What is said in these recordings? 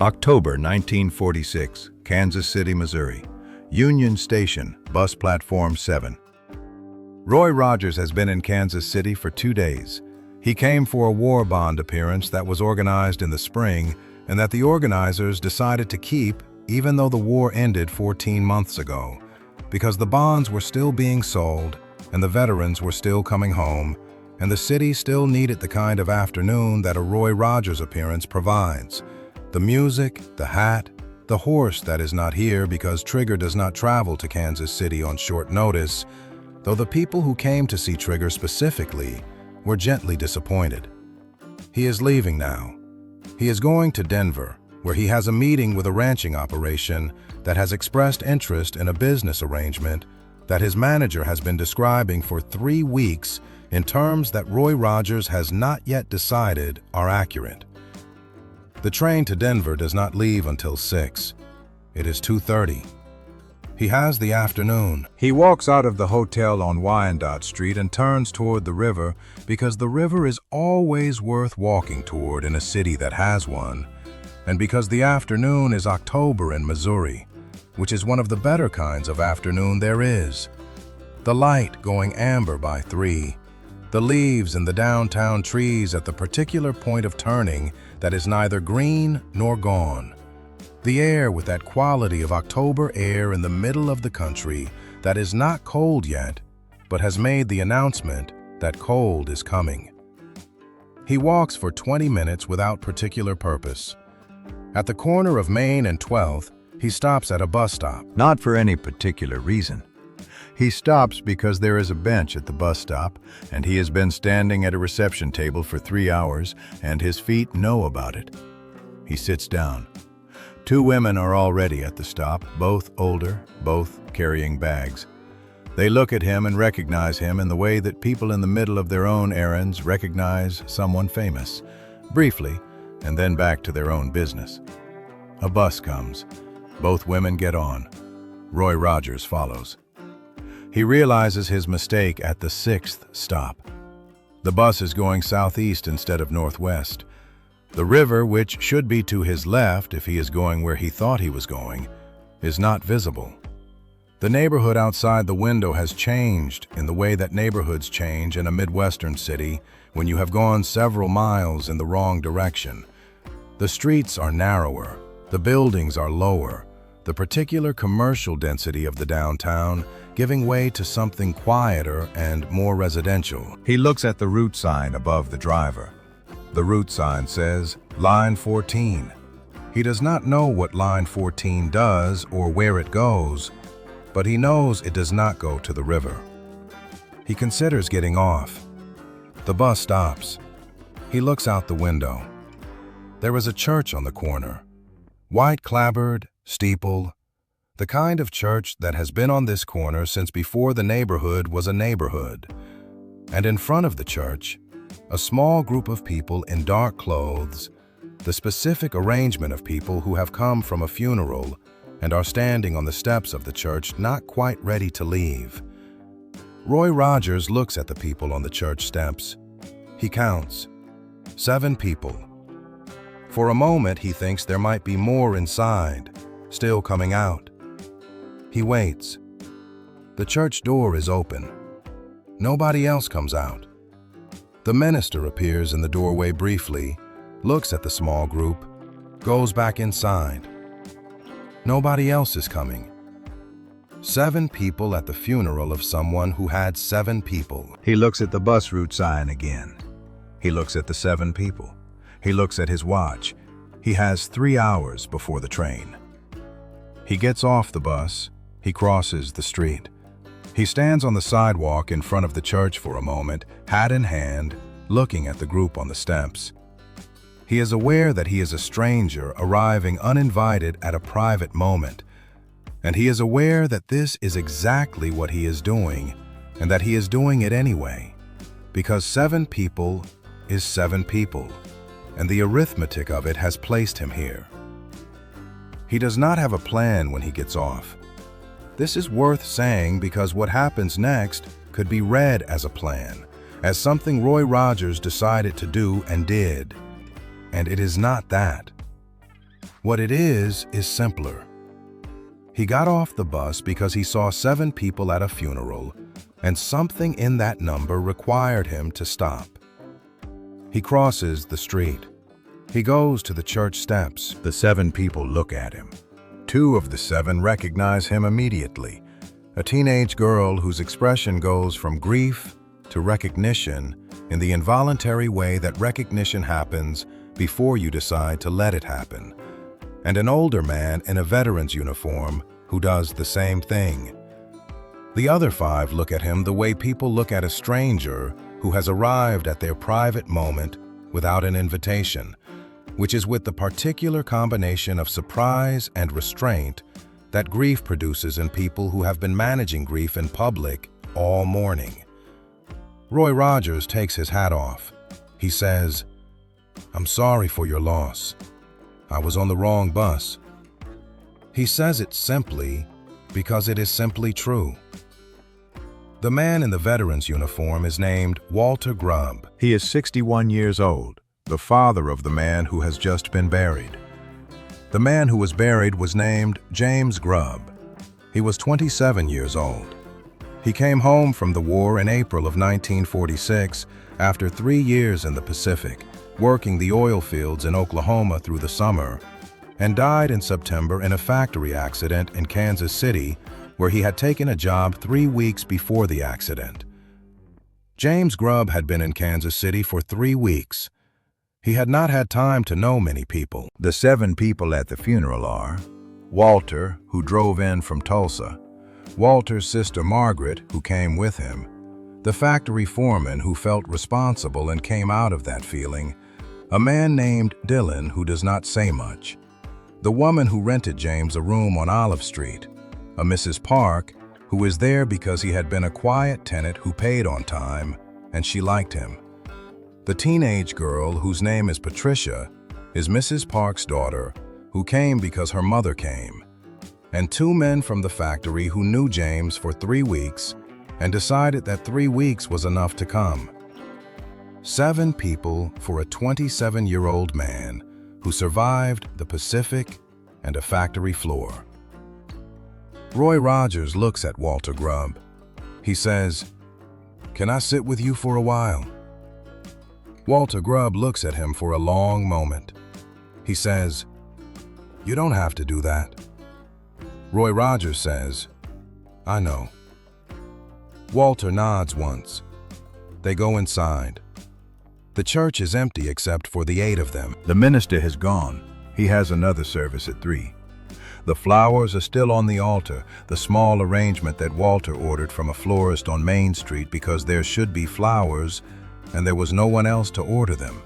October 1946, Kansas City, Missouri. Union Station, bus platform 7. Roy Rogers has been in Kansas City for 2 days. He came for a war bond appearance that was organized in the spring and that the organizers decided to keep even though the war ended 14 months ago, because the bonds were still being sold and the veterans were still coming home, and the city still needed the kind of afternoon that a Roy Rogers appearance provides. The music, the hat, the horse that is not here because Trigger does not travel to Kansas City on short notice, though the people who came to see Trigger specifically were gently disappointed. He is leaving now. He is going to Denver, where he has a meeting with a ranching operation that has expressed interest in a business arrangement that his manager has been describing for 3 weeks in terms that Roy Rogers has not yet decided are accurate. The train to Denver does not leave until 6. It is 2:30. He has the afternoon. He walks out of the hotel on Wyandotte Street and turns toward the river because the river is always worth walking toward in a city that has one, and because the afternoon is October in Missouri, which is one of the better kinds of afternoon there is. The light going amber by 3. The leaves in the downtown trees at the particular point of turning that is neither green nor gone. The air with that quality of October air in the middle of the country that is not cold yet, but has made the announcement that cold is coming. He walks for 20 minutes without particular purpose. At the corner of Main and 12th, he stops at a bus stop. Not for any particular reason. He stops because there is a bench at the bus stop, and he has been standing at a reception table for 3 hours, and his feet know about it. He sits down. 2 women are already at the stop, both older, both carrying bags. They look at him and recognize him in the way that people in the middle of their own errands recognize someone famous, briefly, and then back to their own business. A bus comes. Both women get on. Roy Rogers follows. He realizes his mistake at the 6th stop. The bus is going southeast instead of northwest. The river, which should be to his left if he is going where he thought he was going, is not visible. The neighborhood outside the window has changed in the way that neighborhoods change in a Midwestern city when you have gone several miles in the wrong direction. The streets are narrower, the buildings are lower, the particular commercial density of the downtown giving way to something quieter and more residential. He looks at the route sign above the driver. The route sign says, Line 14. He does not know what Line 14 does or where it goes, but he knows it does not go to the river. He considers getting off. The bus stops. He looks out the window. There is a church on the corner. White clapboard, steeple, the kind of church that has been on this corner since before the neighborhood was a neighborhood. And in front of the church, a small group of people in dark clothes, the specific arrangement of people who have come from a funeral and are standing on the steps of the church not quite ready to leave. Roy Rogers looks at the people on the church steps. He counts. 7 people. For a moment, he thinks there might be more inside, still coming out. He waits. The church door is open. Nobody else comes out. The minister appears in the doorway briefly, looks at the small group, goes back inside. Nobody else is coming. 7 people at the funeral of someone who had 7 people. He looks at the bus route sign again. He looks at the 7 people. He looks at his watch. He has 3 hours before the train. He gets off the bus. He crosses the street. He stands on the sidewalk in front of the church for a moment, hat in hand, looking at the group on the steps. He is aware that he is a stranger arriving uninvited at a private moment, and he is aware that this is exactly what he is doing, and that he is doing it anyway, because 7 people is 7 people, and the arithmetic of it has placed him here. He does not have a plan when he gets off. This is worth saying because what happens next could be read as a plan, as something Roy Rogers decided to do and did. And it is not that. What it is simpler. He got off the bus because he saw 7 people at a funeral, and something in that number required him to stop. He crosses the street. He goes to the church steps. The 7 people look at him. 2 of the 7 recognize him immediately. A teenage girl whose expression goes from grief to recognition in the involuntary way that recognition happens before you decide to let it happen. And an older man in a veteran's uniform who does the same thing. The other 5 look at him the way people look at a stranger who has arrived at their private moment without an invitation, which is with the particular combination of surprise and restraint that grief produces in people who have been managing grief in public all morning. Roy Rogers takes his hat off. He says, "I'm sorry for your loss. I was on the wrong bus." He says it simply because it is simply true. The man in the veteran's uniform is named Walter Grubb. He is 61 years old, the father of the man who has just been buried. The man who was buried was named James Grubb. He was 27 years old. He came home from the war in April of 1946 after 3 years in the Pacific, working the oil fields in Oklahoma through the summer, and died in September in a factory accident in Kansas City, where he had taken a job 3 weeks before the accident. James Grubb had been in Kansas City for 3 weeks. He had not had time to know many people. The 7 people at the funeral are Walter, who drove in from Tulsa, Walter's sister Margaret, who came with him, the factory foreman who felt responsible and came out of that feeling, a man named Dylan who does not say much, the woman who rented James a room on Olive Street, a Mrs. Park, who is there because he had been a quiet tenant who paid on time, and she liked him. The teenage girl, whose name is Patricia, is Mrs. Park's daughter, who came because her mother came, and 2 men from the factory who knew James for 3 weeks and decided that 3 weeks was enough to come. 7 people for a 27-year-old man who survived the Pacific and a factory floor. Roy Rogers looks at Walter Grubb. He says, "Can I sit with you for a while?" Walter Grubb looks at him for a long moment. He says, "You don't have to do that." Roy Rogers says, "I know." Walter nods once. They go inside. The church is empty except for the 8 of them. The minister has gone. He has another service at 3. The flowers are still on the altar, the small arrangement that Walter ordered from a florist on Main Street because there should be flowers and there was no one else to order them.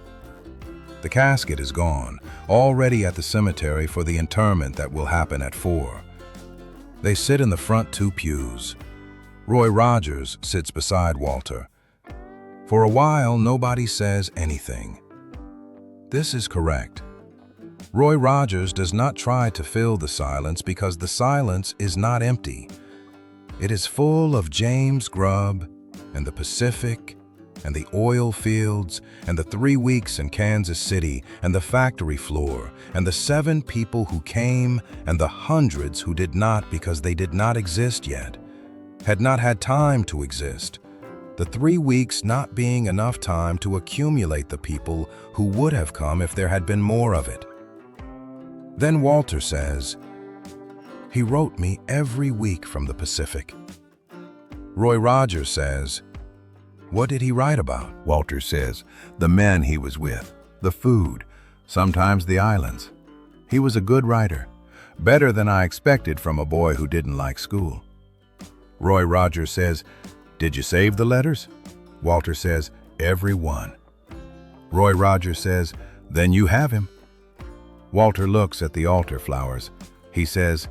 The casket is gone, already at the cemetery for the interment that will happen at 4. They sit in the front 2 pews. Roy Rogers sits beside Walter. For a while, nobody says anything. This is correct. Roy Rogers does not try to fill the silence because the silence is not empty. It is full of James Grubb and the Pacific and the oil fields and the 3 weeks in Kansas City and the factory floor and the 7 people who came and the hundreds who did not because they did not exist yet, had not had time to exist. The 3 weeks not being enough time to accumulate the people who would have come if there had been more of it. Then Walter says, "He wrote me every week from the Pacific." Roy Rogers says, "What did he write about?" Walter says, "The men he was with, the food, sometimes the islands. He was a good writer, better than I expected from a boy who didn't like school." Roy Rogers says, "Did you save the letters?" Walter says, "Every one." Roy Rogers says, "Then you have him." Walter looks at the altar flowers. He says,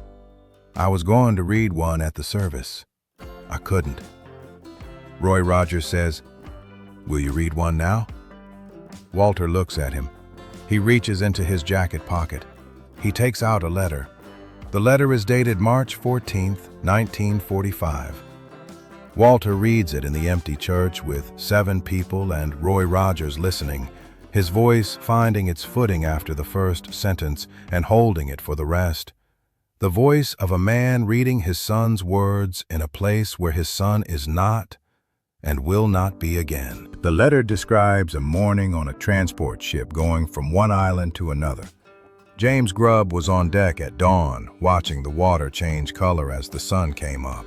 "I was going to read one at the service. I couldn't." Roy Rogers says, "Will you read one now?" Walter looks at him. He reaches into his jacket pocket. He takes out a letter. The letter is dated March 14th, 1945. Walter reads it in the empty church with 7 people and Roy Rogers listening. his voice finding its footing after the first sentence and holding it for the rest. The voice of a man reading his son's words in a place where his son is not and will not be again. The letter describes a morning on a transport ship going from one island to another. James Grubb was on deck at dawn, watching the water change color as the sun came up.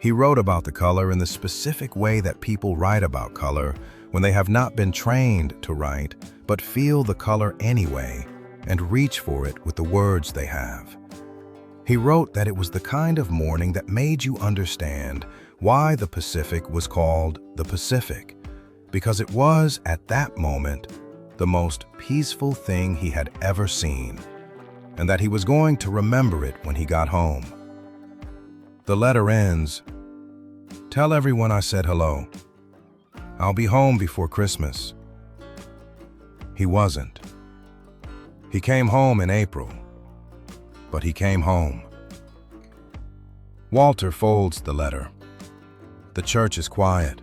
He wrote about the color in the specific way that people write about color when they have not been trained to write, but feel the color anyway and reach for it with the words they have. He wrote that it was the kind of morning that made you understand why the Pacific was called the Pacific, because it was, at that moment, the most peaceful thing he had ever seen, and that he was going to remember it when he got home. The letter ends, "Tell everyone I said hello. I'll be home before Christmas." He wasn't. He came home in April, but he came home. Walter folds the letter. The church is quiet.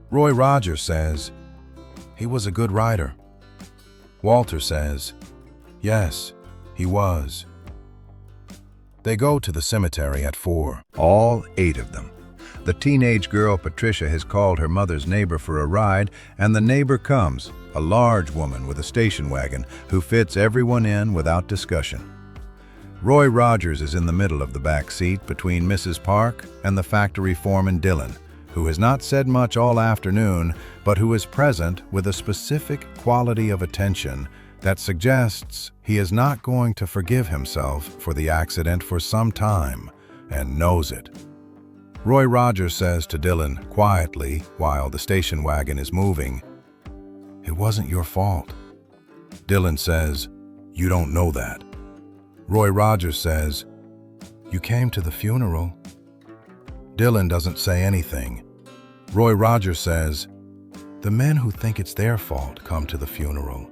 Roy Rogers says, "He was a good writer." Walter says, "Yes, he was." They go to the cemetery at 4. All 8 of them. The teenage girl Patricia has called her mother's neighbor for a ride, and the neighbor comes, a large woman with a station wagon who fits everyone in without discussion. Roy Rogers is in the middle of the back seat between Mrs. Park and the factory foreman Dylan, who has not said much all afternoon, but who is present with a specific quality of attention that suggests he is not going to forgive himself for the accident for some time, and knows it. Roy Rogers says to Dylan quietly while the station wagon is moving, "It wasn't your fault." Dylan says, "You don't know that." Roy Rogers says, "You came to the funeral." Dylan doesn't say anything. Roy Rogers says, "The men who think it's their fault come to the funeral.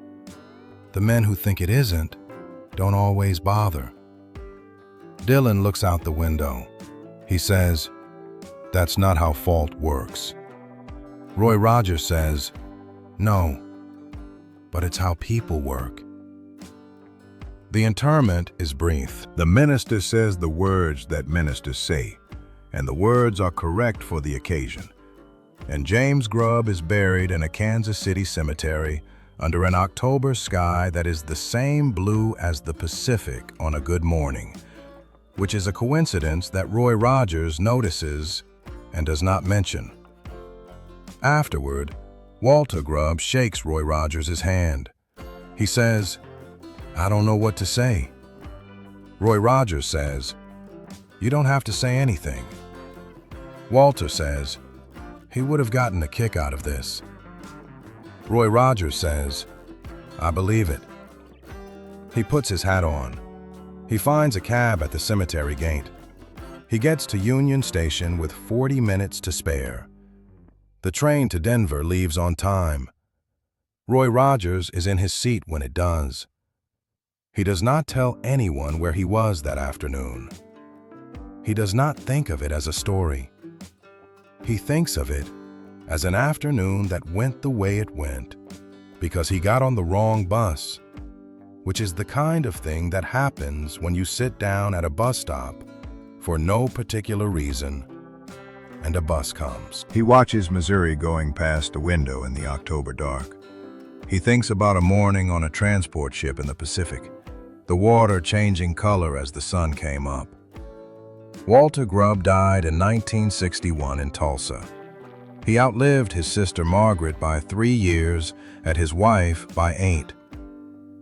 The men who think it isn't don't always bother." Dylan looks out the window. He says, "That's not how fault works." Roy Rogers says, "No, but it's how people work." The interment is brief. The minister says the words that ministers say, and the words are correct for the occasion. And James Grubb is buried in a Kansas City cemetery under an October sky that is the same blue as the Pacific on a good morning, which is a coincidence that Roy Rogers notices and does not mention. Afterward, Walter Grubb shakes Roy Rogers' hand. He says, "I don't know what to say." Roy Rogers says, "You don't have to say anything." Walter says, "He would have gotten a kick out of this." Roy Rogers says, "I believe it." He puts his hat on. He finds a cab at the cemetery gate. He gets to Union Station with 40 minutes to spare. The train to Denver leaves on time. Roy Rogers is in his seat when it does. He does not tell anyone where he was that afternoon. He does not think of it as a story. He thinks of it as an afternoon that went the way it went because he got on the wrong bus, which is the kind of thing that happens when you sit down at a bus stop for no particular reason and a bus comes. He watches Missouri going past a window in the October dark. He thinks about a morning on a transport ship in the Pacific, the water changing color as the sun came up. Walter Grubb died in 1961 in Tulsa. He outlived his sister Margaret by 3 years and his wife by 8.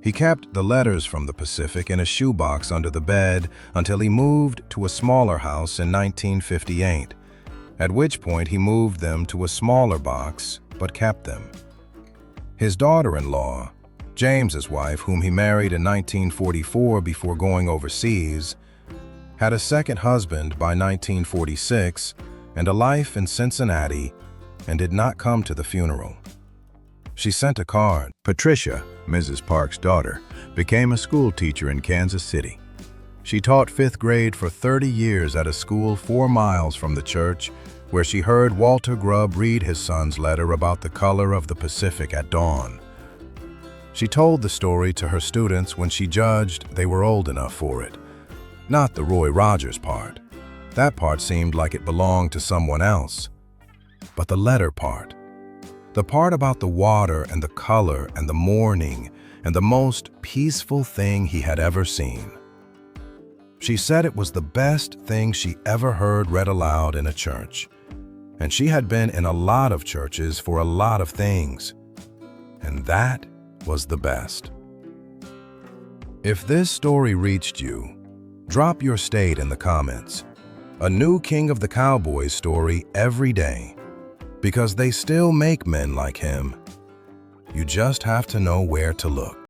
He kept the letters from the Pacific in a shoebox under the bed until he moved to a smaller house in 1958, at which point he moved them to a smaller box but kept them. His daughter-in-law, James's wife, whom he married in 1944 before going overseas, had a second husband by 1946 and a life in Cincinnati and did not come to the funeral. She sent a card. Patricia, Mrs. Park's daughter, became a school teacher in Kansas City. She taught 5th grade for 30 years at a school 4 miles from the church where she heard Walter Grubb read his son's letter about the color of the Pacific at dawn. She told the story to her students when she judged they were old enough for it. Not the Roy Rogers part. That part seemed like it belonged to someone else. But the letter part. The part about the water and the color and the morning and the most peaceful thing he had ever seen. She said it was the best thing she ever heard read aloud in a church. And she had been in a lot of churches for a lot of things. And that was the best. If this story reached you, drop your state in the comments. A new King of the Cowboys story every day. Because they still make men like him. You just have to know where to look.